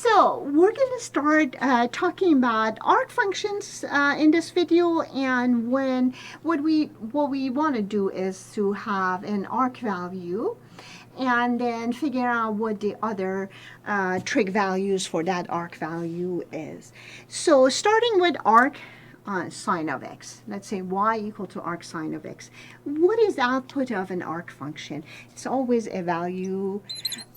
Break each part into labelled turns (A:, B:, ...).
A: So we're going to start talking about arc functions in this video, and what we want to do is to have an arc value and then figure out what the other trig values for that arc value is. So starting with arc sine of x. Let's say y equal to arc sine of x. What is the output of an arc function? It's always a value,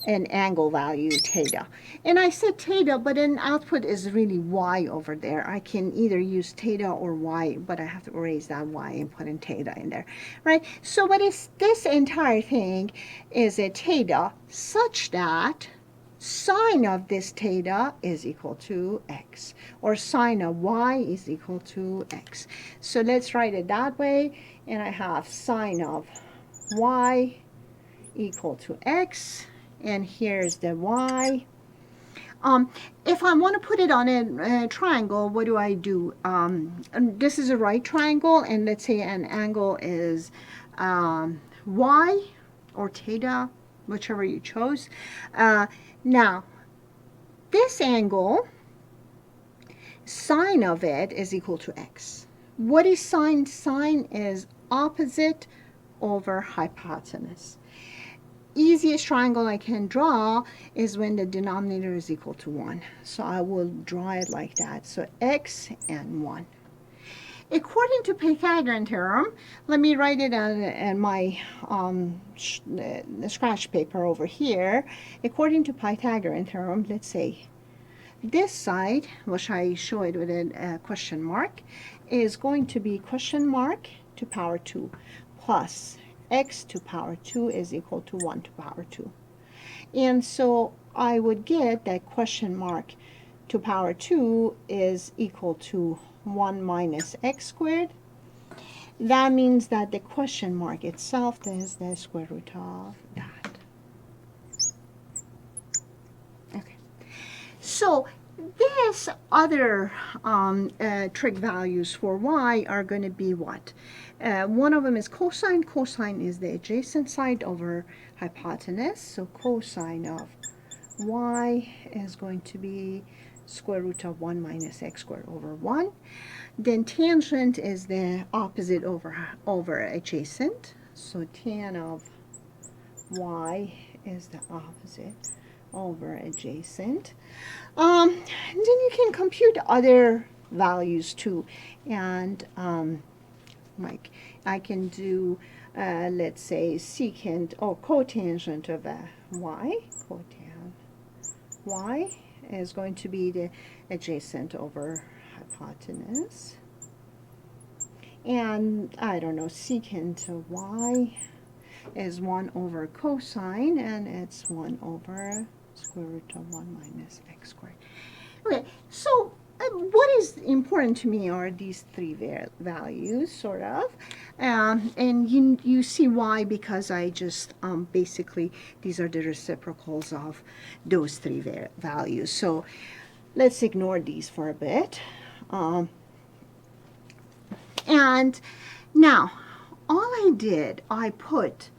A: an angle value, theta. And I said theta, but an output is really y over there. I can either use theta or y, but I have to erase that y and put in theta in there, right? So what is this entire thing is a theta such that sine of this theta is equal to x, or sine of y is equal to x. So let's write it that way, and I have sine of y equal to x, and here's the y. If I want to put it on a triangle, what do I do? This is a right triangle, and let's say an angle is y or theta, whichever you chose. Now, this angle, sine of it is equal to x. What is sine? Sine is opposite over hypotenuse. Easiest triangle I can draw is when the denominator is equal to 1. So I will draw it like that. So x and 1. According to Pythagorean theorem, let me write it on my scratch paper over here. According to Pythagorean theorem, let's say this side, which I show it with a question mark, is going to be question mark to power 2 plus x to power 2 is equal to 1 to power 2. And so I would get that question mark to power 2 is equal to 1 minus x squared. That means that the question mark itself is the square root of that. Okay. So this other trig values for y are going to be what? One of them is cosine. Cosine is the adjacent side over hypotenuse. So cosine of y is going to be square root of 1 minus x squared over 1. Then tangent is the opposite over adjacent. So tan of y is the opposite over adjacent. Then you can compute other values too. And like I can do, let's say, secant or cotangent of y. Cotan y is going to be the adjacent over hypotenuse. And I don't know, secant of y is 1 over cosine, and it's 1 over square root of 1 minus x squared. Okay, so what is important to me are these three values, sort of. And you see why, because I just basically, these are the reciprocals of those three values. So let's ignore these for a bit. And now, all I did, I put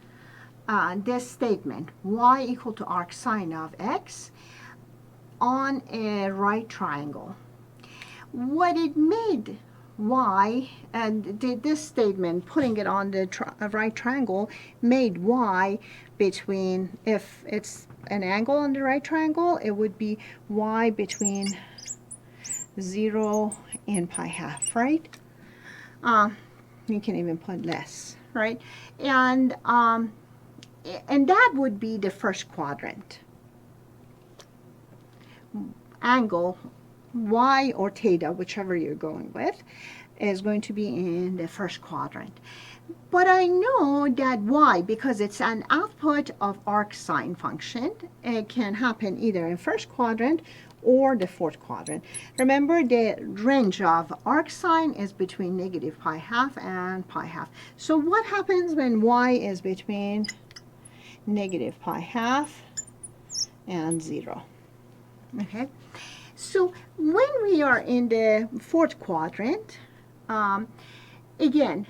A: this statement, y equal to arc sine of x, on a right triangle. What it made y, and this statement, putting it on the right triangle, made y between, if it's an angle on the right triangle, it would be y between 0 and pi half, right? You can even put less, right? And that would be the first quadrant. Angle y or theta, whichever you're going with, is going to be in the first quadrant. But I know that y, because it's an output of arc sine function, it can happen either in first quadrant or the fourth quadrant. Remember, the range of arc sine is between negative pi half and pi half. So what happens when y is between negative pi half and 0? Okay, so when we are in the fourth quadrant, again,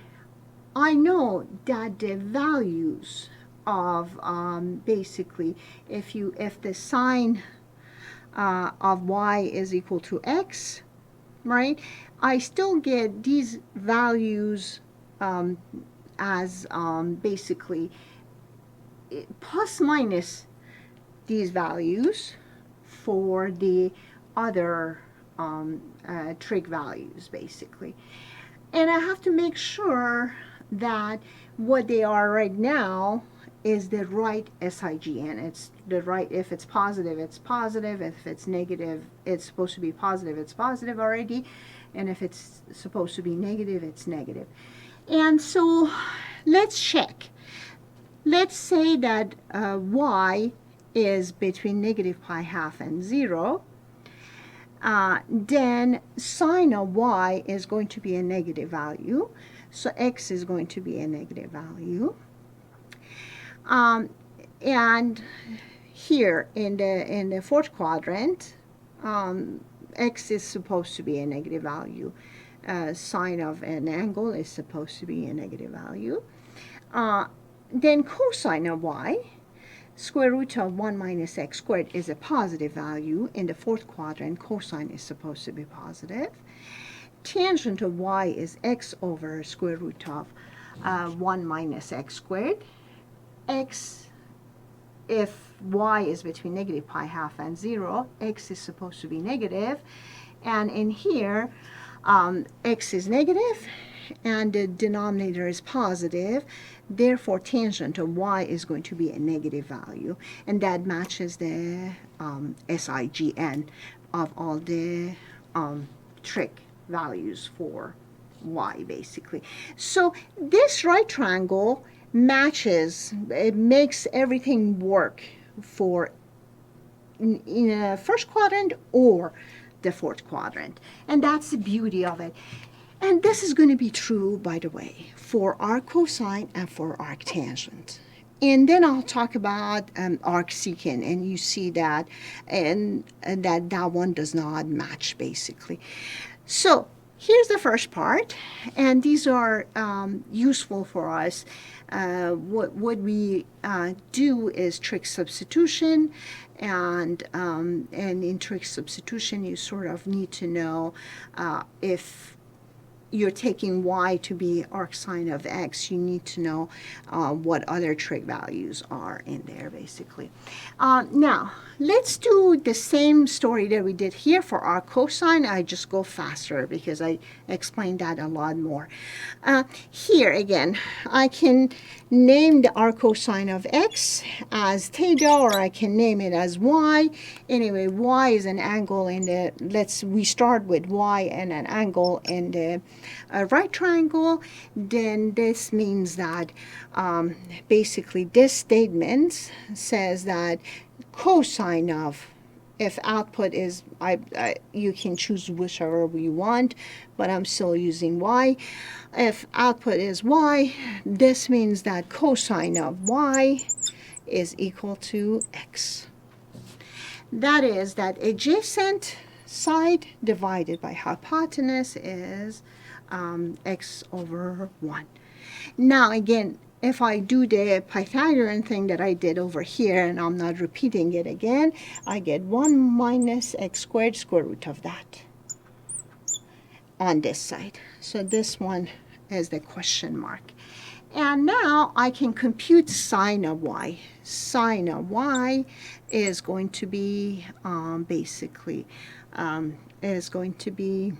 A: I know that the values of basically, if the sine of y is equal to x, right? I still get these values as basically plus minus these values for the other trig values, basically. And I have to make sure that what they are right now is the right SIGN. It's the right, if it's positive, it's positive. If it's negative, it's supposed to be positive, it's positive already. And if it's supposed to be negative, it's negative. And so let's check. Let's say that y is between negative pi half and 0. Then sine of y is going to be a negative value. So x is going to be a negative value. And here in the fourth quadrant, x is supposed to be a negative value. Sine of an angle is supposed to be a negative value. Then cosine of y, square root of 1 minus x squared, is a positive value. In the fourth quadrant, cosine is supposed to be positive. Tangent of y is x over square root of 1 minus x squared. X, if y is between negative pi half and 0, x is supposed to be negative. And in here, x is negative, and the denominator is positive. Therefore, tangent of y is going to be a negative value. And that matches the SIGN of all the trig values for y, basically. So this right triangle matches, it makes everything work for in a first quadrant or the fourth quadrant. And that's the beauty of it. And this is going to be true, by the way, for arc cosine and for arc tangent. And then I'll talk about arc secant, and you see that, and that one does not match, basically. So here's the first part, and these are useful for us. What we do is trig substitution, and in trig substitution, you sort of need to know if you're taking y to be arc sine of x, you need to know what other trig values are in there, basically. Now, let's do the same story that we did here for arc cosine. I just go faster because I explained that a lot more. Here, again, I can name the arc cosine of x as theta, or I can name it as y. Anyway, y is an angle in the, we start with y and an angle in the right triangle. Then this means that basically this statement says that cosine of, if output is, you can choose whichever you want, but I'm still using y. If output is y, this means that cosine of y is equal to x. That is that adjacent side divided by hypotenuse is x over 1. Now again, if I do the Pythagorean thing that I did over here, and I'm not repeating it again, I get 1 minus x squared square root of that on this side. So this one is the question mark. And now I can compute sine of y. Sine of y is going to be basically is going to be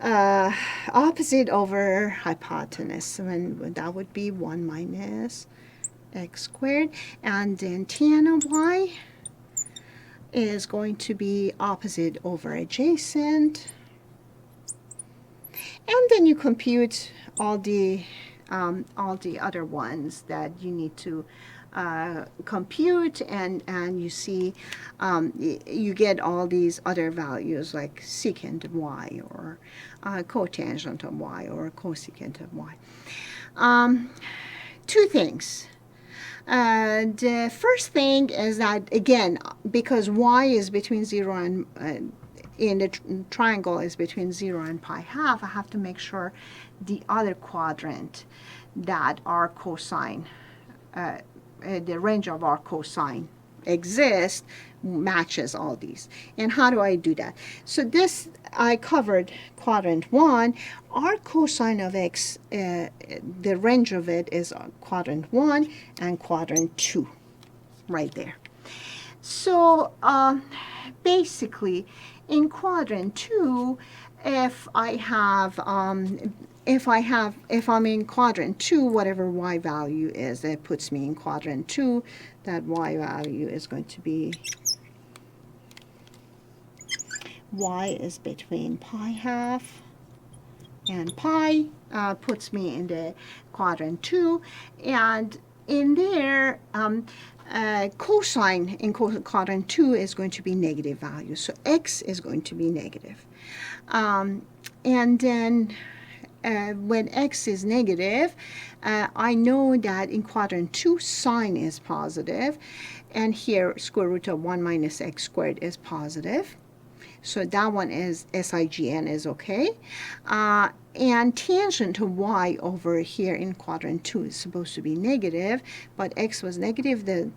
A: opposite over hypotenuse, and that would be 1 minus x squared. And then tan of y is going to be opposite over adjacent. And then you compute all the other ones that you need to compute, and you see you get all these other values like secant of y, or cotangent of y, or cosecant of y. Two things. The first thing is that, again, because y is between 0 and in the triangle is between 0 and pi half, I have to make sure the other quadrant that our cosine the range of arc cosine exists, matches all these. And how do I do that? So this, I covered quadrant 1. Arc cosine of x, the range of it is quadrant 1 and quadrant 2, right there. So basically, in quadrant 2, if I'm in quadrant 2, whatever y value is, it puts me in quadrant 2. That y value is going to be, y is between pi half and pi, puts me in the quadrant 2. And in there, cosine in quadrant 2 is going to be negative value. So x is going to be negative. And then when x is negative, I know that in quadrant 2, sine is positive. And here, square root of 1 minus x squared is positive. So that one is SIGN is okay. And tangent to y over here in quadrant 2 is supposed to be negative, but x was negative, the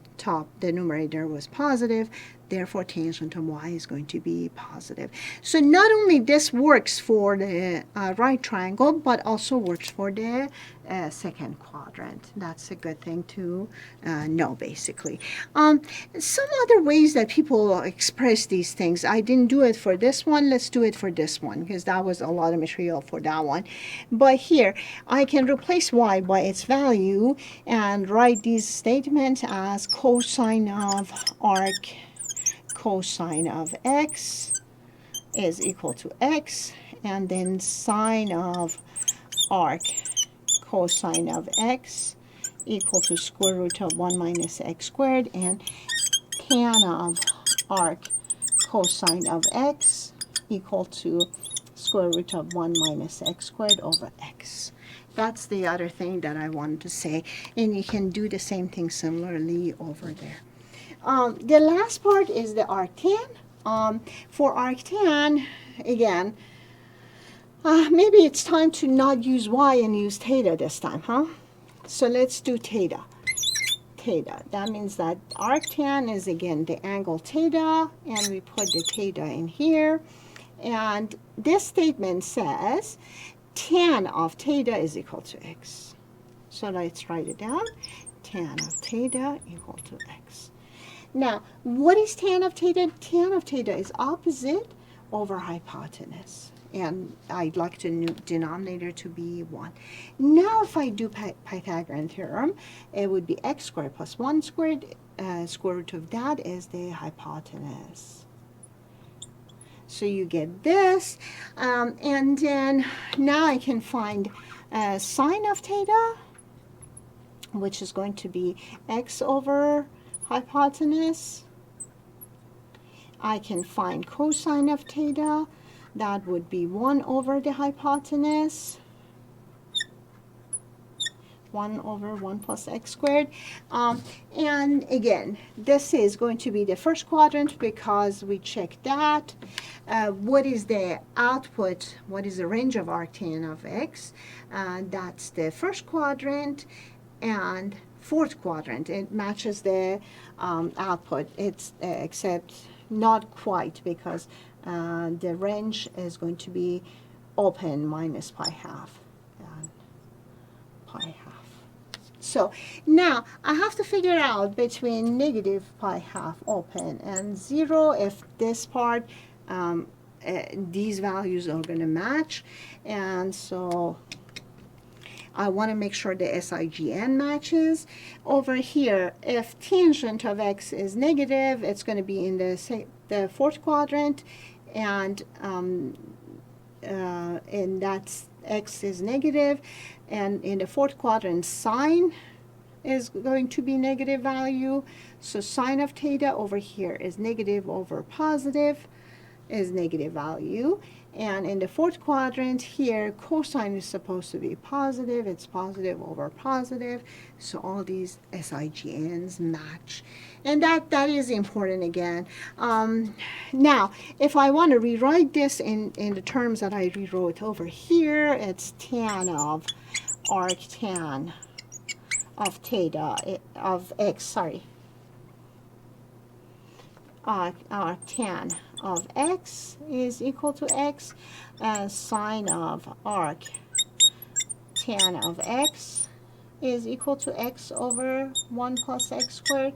A: numerator was positive, therefore tangent to y is going to be positive. So not only this works for the right triangle, but also works for the second quadrant. That's a good thing to know, basically. Some other ways that people express these things, I didn't do it for this one, let's do it for this one, because that was a lot of material for that one. But here, I can replace y by its value and write these statements as cosine of arc cosine of x is equal to x, and then sine of arc cosine of x equal to square root of 1 minus x squared, and tan of arc cosine of x equal to square root of 1 minus x squared over x. That's the other thing that I wanted to say, and you can do the same thing similarly over there. The last part is the arctan. For arctan, again, maybe it's time to not use y and use theta this time, huh? So let's do theta. Theta. That means that arctan is, again, the angle theta, and we put the theta in here. And this statement says tan of theta is equal to x. So let's write it down. Tan of theta equal to x. Now, what is tan of theta? Tan of theta is opposite over hypotenuse. And I'd like the denominator to be 1. Now, if I do Pythagorean theorem, it would be x squared plus 1 squared. Square root of that is the hypotenuse. So you get this. And then now I can find sine of theta, which is going to be x over hypotenuse. I can find cosine of theta. That would be 1 over the hypotenuse. 1 over 1 plus x squared. And again, this is going to be the first quadrant because we checked that. What is the output? What is the range of arctan of x? That's the first quadrant. And fourth quadrant, it matches the output. It's except not quite, because the range is going to be open minus pi half and pi half. So now I have to figure out between negative pi half open and 0 if this part, these values are going to match. And so I want to make sure the SIGN matches. Over here, if tangent of x is negative, it's going to be in the fourth quadrant, and that's x is negative, and in the fourth quadrant, sine is going to be negative value. So sine of theta over here is negative over positive, is negative value. And in the fourth quadrant here, cosine is supposed to be positive. It's positive over positive. So all these SIGNs match. And that is important again. Now, if I want to rewrite this in the terms that I rewrote over here, it's tan of arctan of theta of x, sorry, tan of x is equal to x, and sine of arc tan of x is equal to x over 1 plus x squared.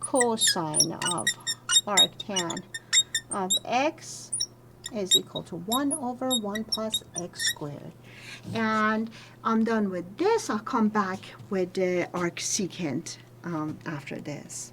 A: Cosine of arctan of x is equal to 1 over 1 plus x squared. And I'm done with this. I'll come back with the arcsecant after this.